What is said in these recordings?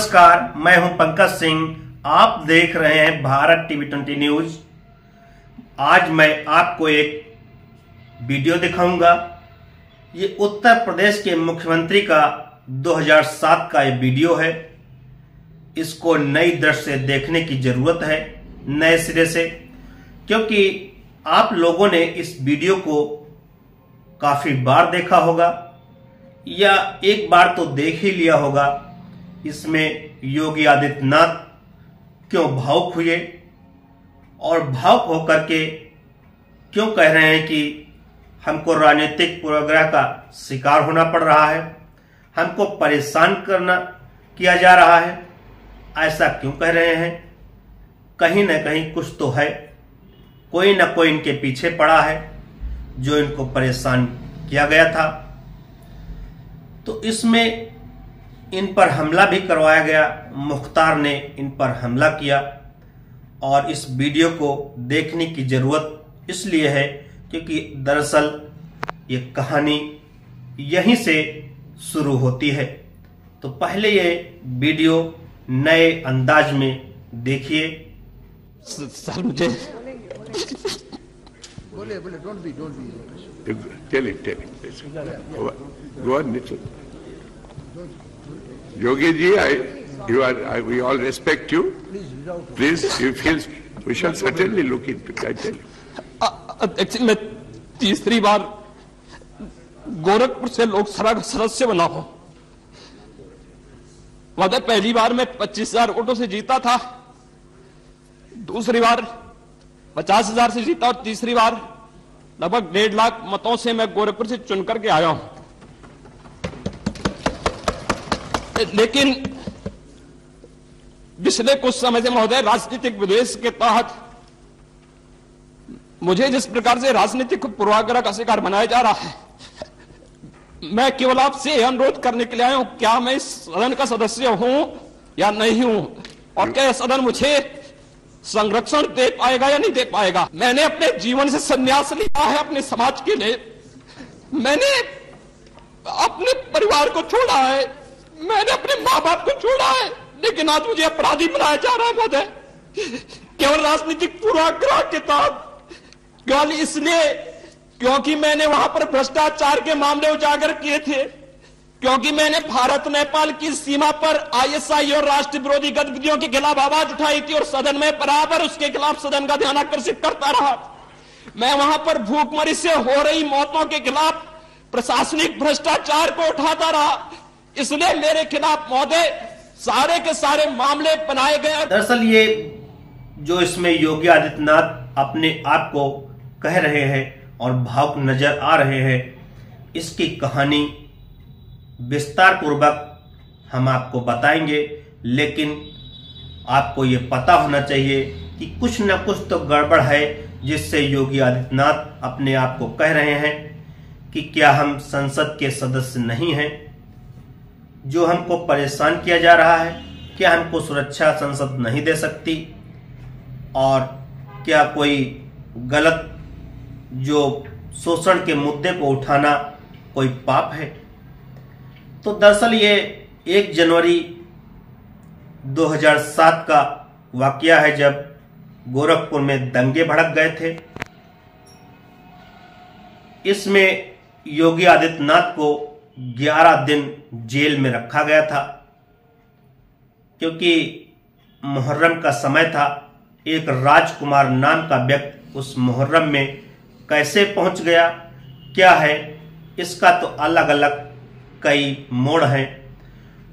नमस्कार, मैं हूं पंकज सिंह। आप देख रहे हैं भारत टीवी 20 न्यूज। आज मैं आपको एक वीडियो दिखाऊंगा। ये उत्तर प्रदेश के मुख्यमंत्री का 2007 का ये वीडियो है। इसको नई दृष्टि से देखने की जरूरत है, नए सिरे से, क्योंकि आप लोगों ने इस वीडियो को काफी बार देखा होगा या एक बार तो देख ही लिया होगा। इसमें योगी आदित्यनाथ क्यों भावुक हुए और भावुक होकर के क्यों कह रहे हैं कि हमको राजनीतिक पूर्वाग्रह का शिकार होना पड़ रहा है, हमको परेशान किया जा रहा है। ऐसा क्यों कह रहे हैं? कहीं ना कहीं कुछ तो है, कोई ना कोई इनके पीछे पड़ा है जो इनको परेशान किया गया था। तो इसमें इन पर हमला भी करवाया गया। मुख्तार ने इन पर हमला किया और इस वीडियो को देखने की जरूरत इसलिए है क्योंकि दरअसल ये कहानी यहीं से शुरू होती है। तो पहले ये वीडियो नए अंदाज में देखिए। सर मुझे बोले don't be Tell him. Go on, Nitin. Yogi ji, we all respect you. Please, we shall certainly look into it. I tell you. Actually मैं तीसरी बार गोरखपुर से लोकसभा का सदस्य बना हूं। मतलब पहली बार मैं 25,000 वोटों से जीता था, दूसरी बार 50,000 से जीता और तीसरी बार लगभग 1.5 लाख मतों से मैं गोरखपुर से चुन करके आया हूं। लेकिन पिछले कुछ समय से महोदय राजनीतिक विद्वेष के तहत मुझे जिस प्रकार से राजनीतिक पूर्वाग्रह का शिकार बनाया जा रहा है, मैं केवल आपसे यह अनुरोध करने के लिए आया हूं, क्या मैं इस सदन का सदस्य हूं या नहीं हूं, और क्या यह सदन मुझे संरक्षण दे पाएगा या नहीं दे पाएगा। मैंने अपने जीवन से संन्यास लिया है अपने समाज के लिए। मैंने अपने परिवार को छोड़ा है, मैंने अपने माँ बाप को छोड़ा है, लेकिन आज मुझे अपराधी बनाया जा रहा है महोदय, केवल राजनीतिक पूर्वाग्रह के तहत। केवल इसलिए क्योंकि मैंने वहां पर भ्रष्टाचार के मामले उजागर किए थे, क्योंकि मैंने भारत नेपाल की सीमा पर आईएसआई और राष्ट्र विरोधी गतिविधियों के खिलाफ आवाज उठाई थी और सदन में बराबर उसके खिलाफ सदन का ध्यान आकर्षित करता रहा। मैं वहां पर भूखमरी से हो रही मौतों के खिलाफ प्रशासनिक भ्रष्टाचार को उठाता रहा। इसलिए मेरे खिलाफ महोदय सारे के सारे मामले बनाए गए। दरअसल ये जो इसमें योगी आदित्यनाथ अपने आप को कह रहे हैं और भावुक नजर आ रहे हैं, इसकी कहानी विस्तार पूर्वक हम आपको बताएंगे। लेकिन आपको ये पता होना चाहिए कि कुछ न कुछ तो गड़बड़ है, जिससे योगी आदित्यनाथ अपने आप को कह रहे हैं कि क्या हम संसद के सदस्य नहीं हैं, जो हमको परेशान किया जा रहा है, क्या हमको सुरक्षा संसद नहीं दे सकती, और क्या कोई गलत जो शोषण के मुद्दे को उठाना कोई पाप है। तो दरअसल ये 1 जनवरी 2007 का वाकया है, जब गोरखपुर में दंगे भड़क गए थे। इसमें योगी आदित्यनाथ को 11 दिन जेल में रखा गया था, क्योंकि मुहर्रम का समय था। एक राजकुमार नाम का व्यक्ति उस मुहर्रम में कैसे पहुंच गया, क्या है, इसका तो अलग अलग कई मोड़ हैं।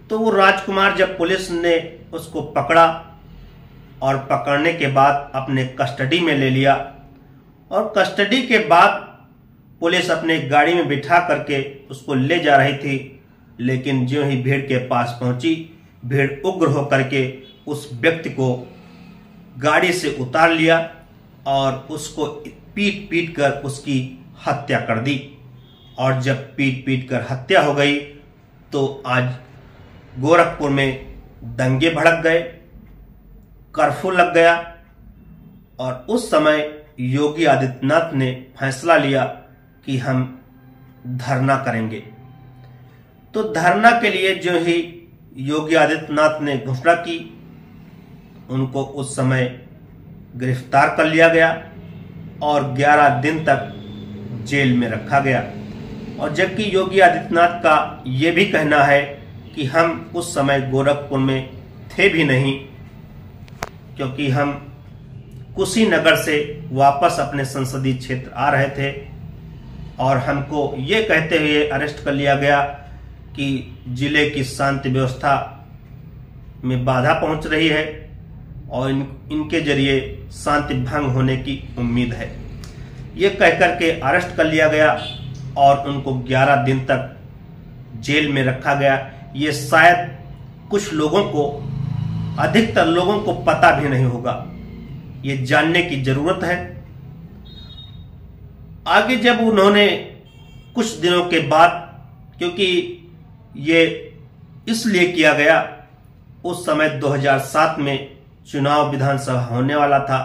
तो वो राजकुमार, जब पुलिस ने उसको पकड़ा और पकड़ने के बाद अपने कस्टडी में ले लिया, और कस्टडी के बाद पुलिस अपने गाड़ी में बिठा करके उसको ले जा रही थी, लेकिन ज्यों ही भीड़ के पास पहुंची, भीड़ उग्र होकर के उस व्यक्ति को गाड़ी से उतार लिया और उसको पीट पीट कर उसकी हत्या कर दी। और जब पीट पीट कर हत्या हो गई तो आज गोरखपुर में दंगे भड़क गए, कर्फ्यू लग गया, और उस समय योगी आदित्यनाथ ने फैसला लिया कि हम धरना करेंगे। तो धरना के लिए जो ही योगी आदित्यनाथ ने घोषणा की, उनको उस समय गिरफ्तार कर लिया गया और 11 दिन तक जेल में रखा गया। और जबकि योगी आदित्यनाथ का ये भी कहना है कि हम उस समय गोरखपुर में थे भी नहीं, क्योंकि हम कुशीनगर से वापस अपने संसदीय क्षेत्र आ रहे थे और हमको ये कहते हुए अरेस्ट कर लिया गया कि जिले की शांति व्यवस्था में बाधा पहुंच रही है और इनके जरिए शांति भंग होने की उम्मीद है। ये कहकर के अरेस्ट कर लिया गया और उनको 11 दिन तक जेल में रखा गया। ये शायद कुछ लोगों को, अधिकतर लोगों को पता भी नहीं होगा, ये जानने की जरूरत है। आगे जब उन्होंने कुछ दिनों के बाद, क्योंकि ये इसलिए किया गया, उस समय 2007 में चुनाव विधानसभा होने वाला था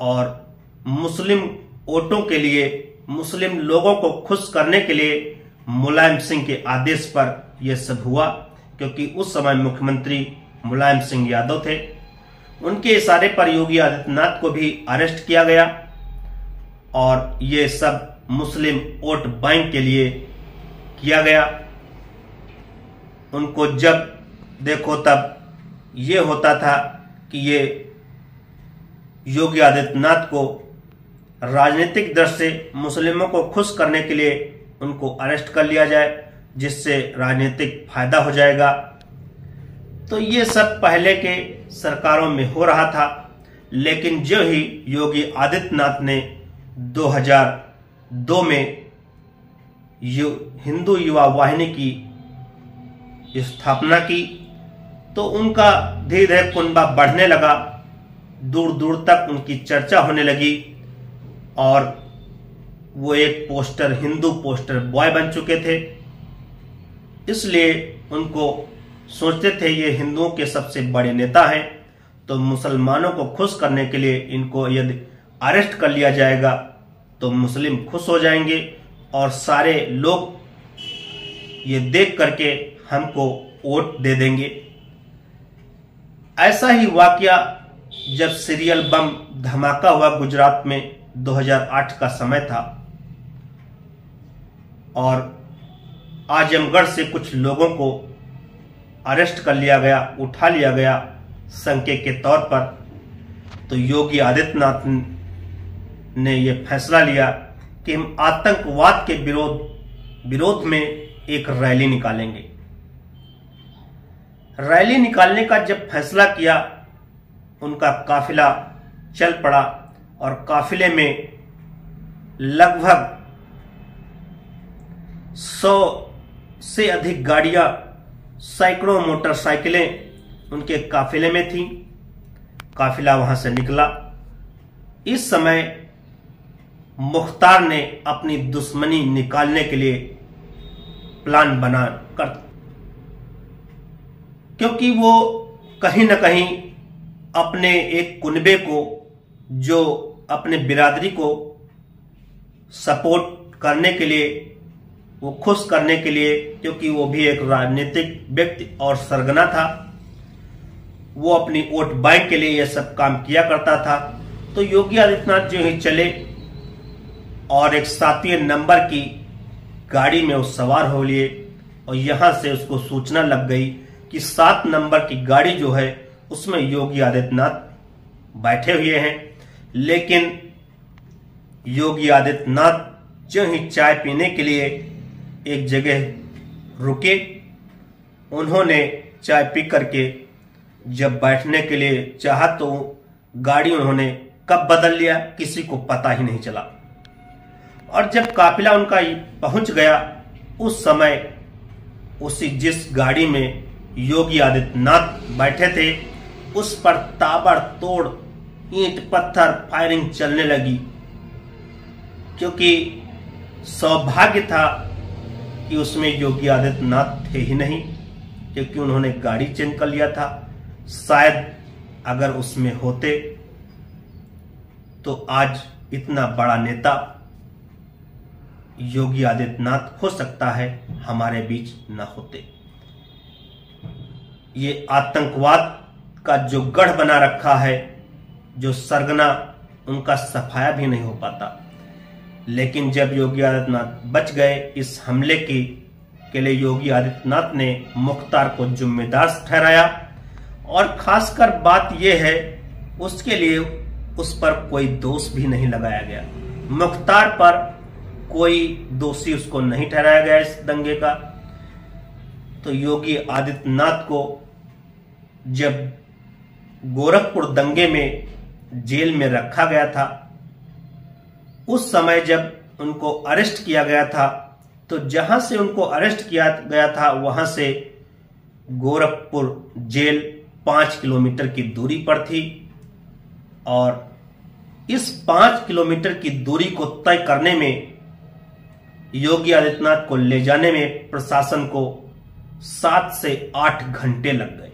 और मुस्लिम वोटों के लिए, मुस्लिम लोगों को खुश करने के लिए मुलायम सिंह के आदेश पर यह सब हुआ, क्योंकि उस समय मुख्यमंत्री मुलायम सिंह यादव थे। उनके इशारे पर योगी आदित्यनाथ को भी अरेस्ट किया गया और ये सब मुस्लिम वोट बैंक के लिए किया गया। उनको जब देखो तब ये होता था कि ये योगी आदित्यनाथ को राजनीतिक दृष्टि से मुस्लिमों को खुश करने के लिए उनको अरेस्ट कर लिया जाए, जिससे राजनीतिक फायदा हो जाएगा। तो ये सब पहले के सरकारों में हो रहा था, लेकिन जो ही योगी आदित्यनाथ ने 2002 में हिंदू युवा वाहिनी की स्थापना की, तो उनका धीरे धीरे कुनबा बढ़ने लगा, दूर दूर तक उनकी चर्चा होने लगी और वो एक पोस्टर, हिंदू पोस्टर बॉय बन चुके थे। इसलिए उनको सोचते थे ये हिंदुओं के सबसे बड़े नेता हैं, तो मुसलमानों को खुश करने के लिए इनको यदि अरेस्ट कर लिया जाएगा तो मुस्लिम खुश हो जाएंगे और सारे लोग ये देख करके हमको वोट दे देंगे। ऐसा ही वाकया जब सीरियल बम धमाका हुआ गुजरात में 2008 का समय था और आजमगढ़ से कुछ लोगों को अरेस्ट कर लिया गया, उठा लिया गया संकेत के तौर पर, तो योगी आदित्यनाथ ने यह फैसला लिया कि हम आतंकवाद के विरोध में एक रैली निकालेंगे। रैली निकालने का जब फैसला किया, उनका काफिला चल पड़ा और काफिले में लगभग 100 से अधिक गाड़ियां, सैकड़ों मोटरसाइकिलें उनके काफिले में थीं। काफिला वहां से निकला। इस समय मुख्तार ने अपनी दुश्मनी निकालने के लिए प्लान बना कर, क्योंकि वो कहीं न कहीं अपने एक कुनबे को, जो अपने बिरादरी को सपोर्ट करने के लिए, वो खुश करने के लिए, क्योंकि वो भी एक राजनीतिक व्यक्ति और सरगना था, वो अपनी वोट बैंक के लिए यह सब काम किया करता था। तो योगी आदित्यनाथ जो ही चले और एक 7वें नंबर की गाड़ी में वो सवार हो लिए और यहां से उसको सूचना लग गई कि 7 नंबर की गाड़ी जो है उसमें योगी आदित्यनाथ बैठे हुए हैं। लेकिन योगी आदित्यनाथ जो ही चाय पीने के लिए एक जगह रुके, उन्होंने चाय पी करके जब बैठने के लिए चाहा तो गाड़ी उन्होंने कब बदल लिया किसी को पता ही नहीं चला। और जब काफिला उनका पहुंच गया, उस समय उसी जिस गाड़ी में योगी आदित्यनाथ बैठे थे उस पर ताबड़तोड़ ईंट पत्थर फायरिंग चलने लगी, क्योंकि सौभाग्य था कि उसमें योगी आदित्यनाथ थे ही नहीं, क्योंकि उन्होंने गाड़ी चेंज कर लिया था। शायद अगर उसमें होते तो आज इतना बड़ा नेता योगी आदित्यनाथ हो सकता है हमारे बीच न होते। ये आतंकवाद का जो गढ़ बना रखा है, जो सरगना, उनका सफाया भी नहीं हो पाता। लेकिन जब योगी आदित्यनाथ बच गए इस हमले के लिए योगी आदित्यनाथ ने मुख्तार को जिम्मेदार ठहराया। और खासकर बात यह है, उसके लिए उस पर कोई दोष भी नहीं लगाया गया। मुख्तार पर कोई दोषी उसको नहीं ठहराया गया इस दंगे का। तो योगी आदित्यनाथ को जब गोरखपुर दंगे में जेल में रखा गया था, उस समय जब उनको अरेस्ट किया गया था, तो जहां से उनको अरेस्ट किया गया था वहां से गोरखपुर जेल 5 किलोमीटर की दूरी पर थी। और इस 5 किलोमीटर की दूरी को तय करने में, योगी आदित्यनाथ को ले जाने में प्रशासन को 7 से 8 घंटे लग गए।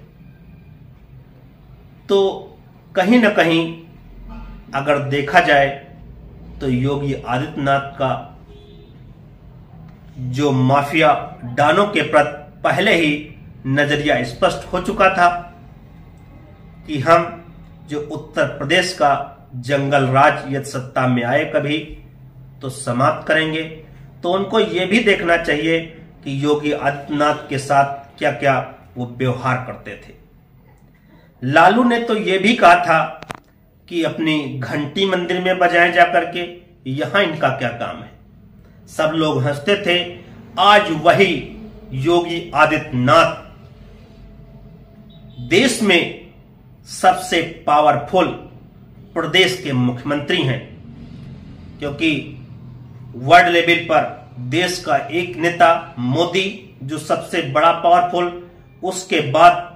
तो कहीं ना कहीं अगर देखा जाए तो योगी आदित्यनाथ का जो माफिया डानों के प्रति पहले ही नजरिया स्पष्ट हो चुका था कि हम जो उत्तर प्रदेश का जंगल राज यदि सत्ता में आए कभी तो समाप्त करेंगे। तो उनको यह भी देखना चाहिए कि योगी आदित्यनाथ के साथ क्या क्या वो व्यवहार करते थे। लालू ने तो यह भी कहा था कि अपनी घंटी मंदिर में बजाएं जाकर के, यहां इनका क्या काम है। सब लोग हंसते थे। आज वही योगी आदित्यनाथ देश में सबसे पावरफुल प्रदेश के मुख्यमंत्री हैं, क्योंकि वर्ल्ड लेवल पर देश का एक नेता मोदी जो सबसे बड़ा पावरफुल, उसके बाद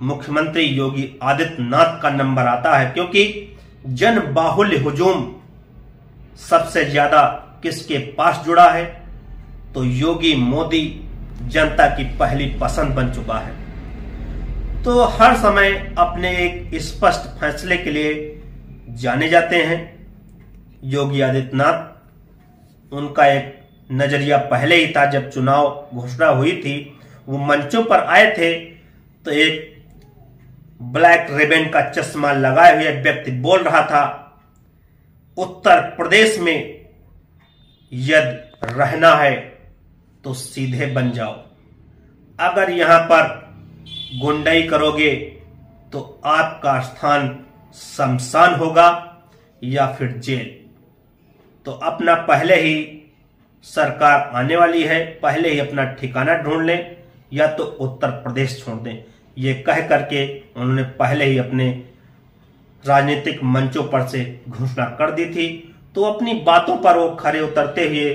मुख्यमंत्री योगी आदित्यनाथ का नंबर आता है। क्योंकि जन बाहुल्य हुजूम सबसे ज्यादा किसके पास जुड़ा है, तो योगी मोदी जनता की पहली पसंद बन चुका है। तो हर समय अपने एक स्पष्ट फैसले के लिए जाने जाते हैं योगी आदित्यनाथ। उनका एक नजरिया पहले ही था, जब चुनाव घोषणा हुई थी वो मंचों पर आए थे तो एक ब्लैक रिबन का चश्मा लगाए हुए व्यक्ति बोल रहा था, उत्तर प्रदेश में यदि रहना है तो सीधे बन जाओ, अगर यहां पर गुंडाई करोगे तो आपका स्थान शमशान होगा या फिर जेल। तो अपना पहले ही सरकार आने वाली है, पहले ही अपना ठिकाना ढूंढ लें या तो उत्तर प्रदेश छोड़ दें। ये कह करके उन्होंने पहले ही अपने राजनीतिक मंचों पर से घोषणा कर दी थी। तो अपनी बातों पर वो खरे उतरते हुए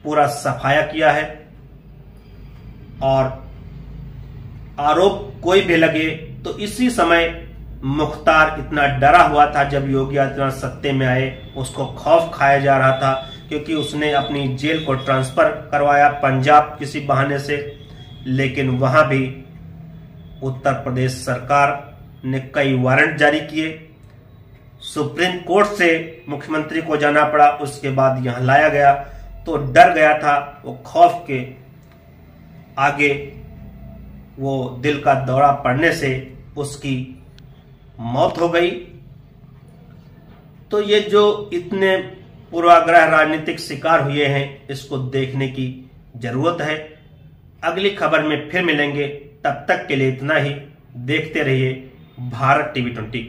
पूरा सफाया किया है। और आरोप कोई भी लगे तो इसी समय मुख्तार इतना डरा हुआ था जब योगी आदित्यनाथ सत्ते में आए, उसको खौफ खाया जा रहा था, क्योंकि उसने अपनी जेल को ट्रांसफर करवाया पंजाब किसी बहाने से। लेकिन वहां भी उत्तर प्रदेश सरकार ने कई वारंट जारी किए, सुप्रीम कोर्ट से मुख्यमंत्री को जाना पड़ा, उसके बाद यहां लाया गया। तो डर गया था, वो खौफ के आगे वो दिल का दौरा पड़ने से उसकी मौत हो गई। तो ये जो इतने पूर्वाग्रह राजनीतिक शिकार हुए हैं, इसको देखने की जरूरत है। अगली खबर में फिर मिलेंगे, तब तक के लिए इतना ही। देखते रहिए भारत टीवी 20।